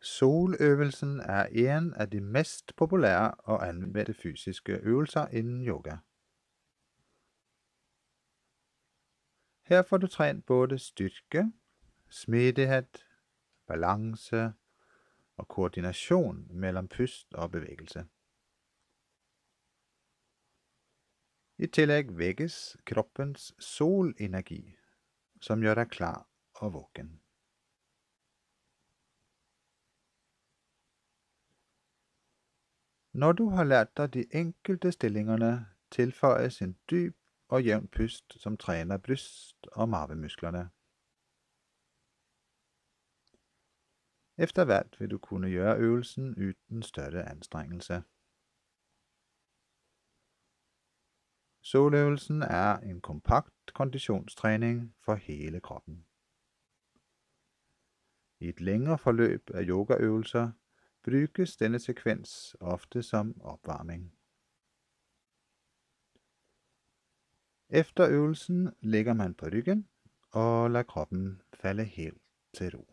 Soløvelsen er en af de mest populære og anvendte fysiske øvelser inden yoga. Her får du trænet både styrke, smidighed, balance og koordination mellem pust og bevægelse. I tillegg vekkes kroppens solenergi, som gjør deg klar og våken. Når du har lært deg de enkelte stillingene, tilføjes en dyp og jevn pust som træner bryst- og mavemusklerne. Efter hvert vil du kunne gjøre øvelsen uten større anstrengelse. Soløvelsen er en kompakt konditionstræning for hele kroppen. I et længere forløb af yogaøvelser brukes denne sekvens ofte som opvarming. Efter øvelsen ligger man på ryggen og lader kroppen falde helt til ro.